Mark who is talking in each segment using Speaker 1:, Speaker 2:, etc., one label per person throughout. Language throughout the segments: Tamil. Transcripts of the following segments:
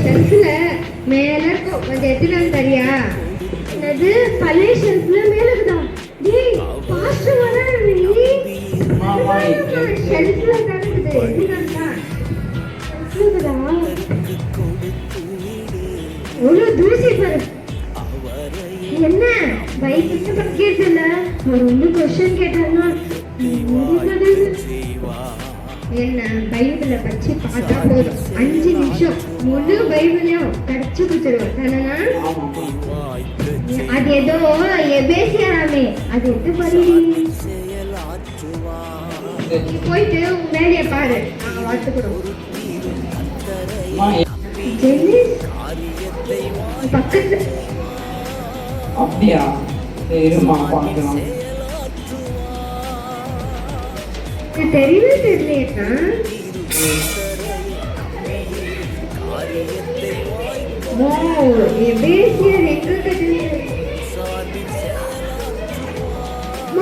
Speaker 1: ஷெல்ஃப்ல மேல இருக்கும், கொஞ்சம் எடுத்துட்டு தரியா? அது பழைய ஷெல்ஃப்ல மேல இருக்குதா? டேய் பாஸ்டர் வராரு நீ.
Speaker 2: மாமா
Speaker 1: ஷெல்ஃப்ல தான் இருக்குது, எடுத்துடா. ஷெல்ஃப்ல ஒரு தூசி பாரு. என்ன பைபிள்ல கேட்டல, ஒரு வந்து क्वेश्चन கேட்டாங்க. என்ன பைபிள பற்றி பார்த்தா போதும், 5 நிமிஷம் முழு பைபிளையும் படிச்சு கொடுத்துருவேன். அது ஏதோ எபேசியராமே, அது எது படி போயிட்டு உன் வேலையை பாரு, நான் வாத்துக்கிறோம். பக்கத்துல
Speaker 2: அப்படியா? சரிம்மா பார்க்கலாம்.
Speaker 1: தெரியவே தெரியலையா? எபேசியர் எங்க இருக்குது?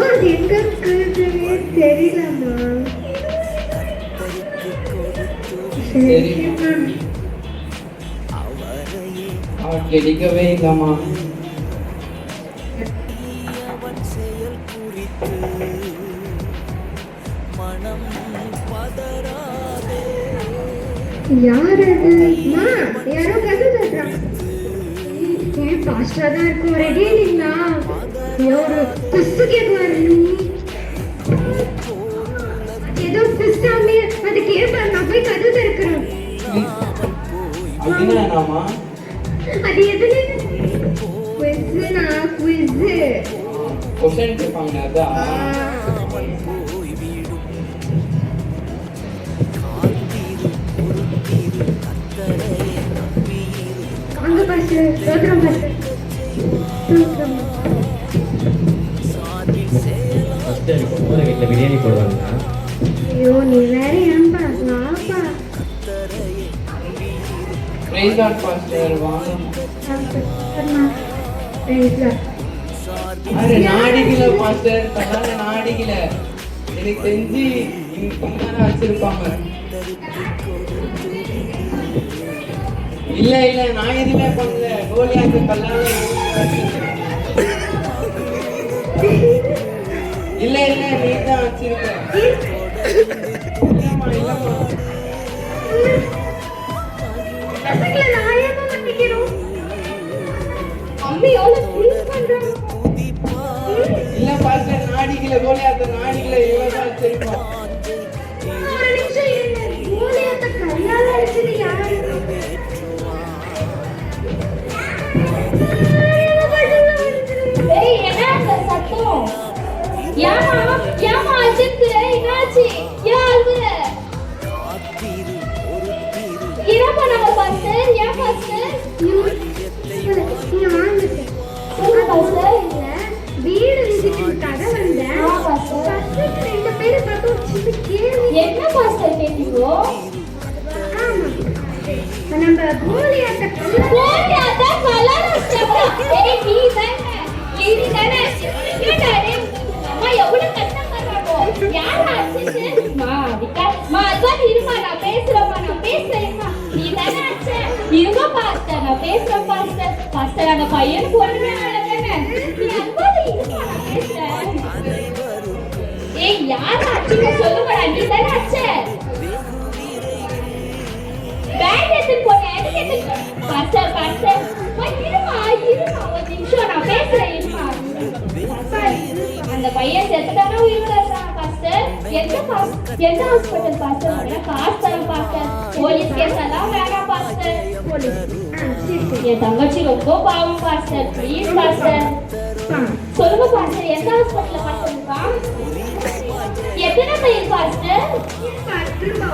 Speaker 1: அது எங்க இருக்குதுன்னு தெரியலம்மா.
Speaker 2: அவர் கிடைக்கவே இல்லம்மா.
Speaker 1: யார் அது? யாரோ கதை தட்டுறாங்க. பாஸ்டா தான் இருக்கும். ரெடி இல்லைங்களா? ஒரு குஸ்து கேட்குவாரு. ஏதோ குஸ்டாமே அது கேட்பாரு. நான் போய் கதை திறக்கிறேன். அது எதுல? குவிஸ்னா குவிஸ்.
Speaker 2: क्वेश्चन கேட்பாங்க அதான்.
Speaker 1: அங்க பாரு, ரோட்ரம் பாரு. ரோட்ரம்.
Speaker 3: ஃபர்ஸ்ட் எனக்கு போற வீட்ல பிரியாணி போடுவாங்க.
Speaker 1: ஐயோ நீ வேற ஏன்பா? வாப்பா.
Speaker 2: பிரைஸ் காட் பாஸ்டர் வாங்க.
Speaker 1: Praise God.
Speaker 2: அரே நாடிகில பாஸ்டர், கண்ணால நாடிகில. எனக்கு தெரிஞ்சு இங்க வச்சிருப்பாங்க. இல்ல இல்ல நான் எதுவுமே பண்ணல. கோலியாக்கு கல்யாணம் இல்ல இல்ல நீ தான் வச்சிருக்க. இல்லம்மா இல்லம்மா.
Speaker 1: அசைக்கல நான் ஏன் பண்ணிக்கிறோம்? அம்மி எவ்வளவு ஃபீல் பண்றாங்க.
Speaker 2: இல்ல பாஸ்டர் நாடிகில கோலியாக்கு நாடிகில இவ்வளவுதான் வச்சிருக்கோம்.
Speaker 1: ஒரு நிமிஷம் இருங்க. கோலியாத்த கல்யாணம் இருக்குது யாரு?
Speaker 4: ஏய் என்ன சத்தம்? யாமா யாமா அஜித் என்னாச்சு? யாரு? என்ன பண்ணாங்க பாஸ்டர்? ஏன் பாஸ்டர்?
Speaker 1: நீங்க வாங்க.
Speaker 4: பாஸ்டர்
Speaker 1: இல்ல வீடு விசிட்டுக்காக வந்தேன்.
Speaker 4: பாஸ்டர்
Speaker 1: ஃபர்ஸ்ட் ரெண்டு பேரை பார்த்து ஒரு சின்ன கேள்வி.
Speaker 4: என்ன பாஸ்டர் கேட்டீங்க?
Speaker 1: ஆமா நம்ம கோலியாத்த
Speaker 4: போடாத கலர் வச்சா. ஏய் நீ தானே கேட்டாரே. அம்மா எவ்வளவு கஷ்டம் பண்றாங்க. யார் ஆச்சு? மா அதான் இருமா நான் பேசுறேன்மா. நீ தானே ஆச்சு? இருமா பாஸ்டர் நான் பேசுறேன் பாஸ்டர். பாஸ்டர் அந்த பையன் பொண்ணு அழகானே. நீ அன்பால இருமா நான் பேசுறேன். ஏய் யார் ஆச்சுன்னு சொல்லுடா. நீ தானே ஆச்சு? பேக் எடுத்து போறேன். பாஸ்டர் இருமா ஒரு நிமிஷம் நான் பேசுறேன். இருமா அந்த பையன் செத்துட்டானா உயிரோட பாஸ்டர்? எந்த ஹாஸ்பிட்டல் பாஸ்டர்? காசு தரும் பாஸ்டர். போலீஸ் கேஸ் எல்லாம் வேணாம் பாஸ்டர். என் தங்கச்சி ரொம்ப பாவம் பாஸ்டர். ப்ளீஸ் பாஸ்டர் சொல்லுங்க பாஸ்டர். எந்த ஹாஸ்பிட்டல் பாஸ்டர் இருக்கா? எத்தனை பையன் பாஸ்டர்?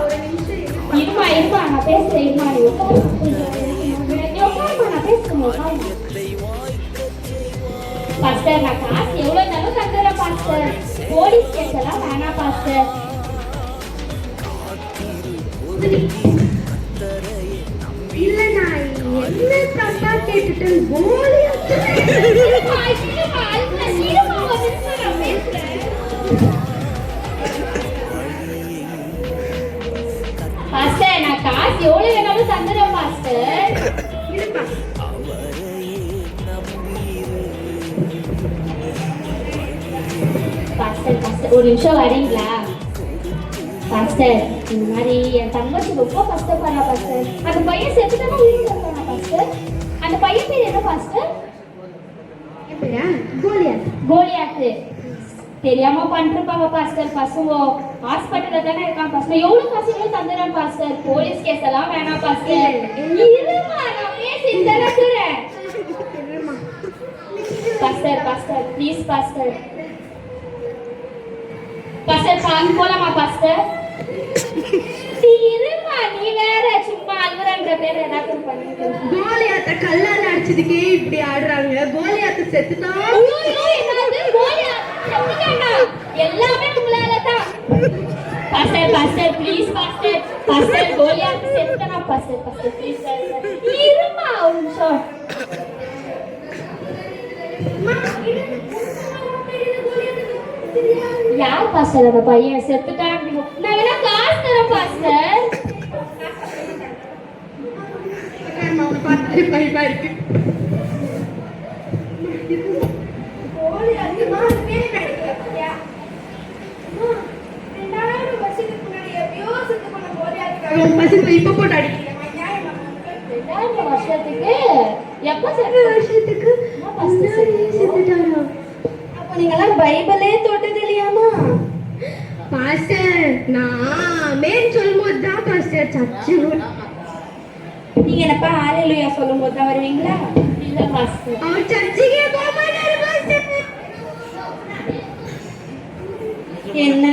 Speaker 1: ஒரு நிமிஷம்
Speaker 4: இருமா நான் பேசுறேன். இருமா நீ உட்காருமா நான் பேசுறேன். பாஸ்டர் நான் காசு எவ்வளவு நாளும் தந்துடுறேன் பாஸ்டர். போலீஸ் கேஸ் எல்லாம் வேணாம் பாஸ்டர்.
Speaker 1: இல்ல நான் என்ன தப்பா கேட்டுட்டேன். கோலியாத்த
Speaker 4: பாஸ்டர் நான் காசு எவ்வளவு வேணாலும் தந்துடுறேன் பாஸ்டர். ஒரு நிமிஷம் வரீங்களா? பாஸ்டர், இந்த மாதிரி என் தங்கச்சி ரொம்ப கஷ்டப்படுறா பாஸ்டர். அந்த பையன் செத்துட்டானா உயிரோட இருக்கானா பாஸ்டர்? அந்த பையன் பேர் என்ன பாஸ்டர்?
Speaker 1: என் பேரா கோலியாத்.
Speaker 4: கோலியாத்து. தெரியாம பண்ணிருப்பாங்க பாஸ்டர். பசங்க ஹாஸ்பிட்டல்ல தானே இருக்கான் பாஸ்டர். எவ்வளவு காசுகளும் தந்துடுறேன் பாஸ்டர். போலீஸ் கேஸ் எல்லாம் வேணாம் பாஸ்டர். இருமா, நான் பேசிட்டு தானே இருக்கிறேன். Pastor pastor please pastor. Pastor சாமி போலாமா பாஸ்டர்? இருமா, நீ வேற சும்மா அழுகுறன்ற பேர் ஏதாவது பண்ணிட்டு.
Speaker 1: கோலியாத்த கல்லால அடிச்சதுக்கே இப்படி ஆடுறாங்க. கோலியாத்த செத்துட்டா.
Speaker 4: ஐயோ, என்னது கோலியாத் செத்துட்டானா? எல்லாமே உங்களால தான். Pastor pastor please pastor. Pastor Goliath செத்துட்டானா பாஸ்டர்? Pastor please pastor. இருமா ஒரு நிமிஷம். யார் பாஸ்டர் அந்த பையன் செத்துட்டான்? நான் வேணா காசு தரேன் பாஸ்டர்.
Speaker 1: அவனை பார்த்தாலே பயமா இருக்கு. அவன் பசங்க இப்ப போட்டு அடிக்கிறேன்.
Speaker 4: 2000 வருஷத்துக்கு எப்ப
Speaker 1: வருஷத்துக்கு செத்துட்டாரா?
Speaker 5: அப்ப நீங்கெல்லாம் பைபிளே தொட்டது இல்லையாமா?
Speaker 1: பாஸ்டர், நான் மேன் சொல்லும்போது தான் பாஸ்டர் சர்ச்சு.
Speaker 5: நீங்க என்னப்பா ஹalleluya சொல்லும்போது தான் வருவீங்களா?
Speaker 4: இல்ல பாஸ்டர்.
Speaker 1: அவர் சர்ச்சுக்கே போக மாட்டாரு பாஸ்டர்.
Speaker 5: என்ன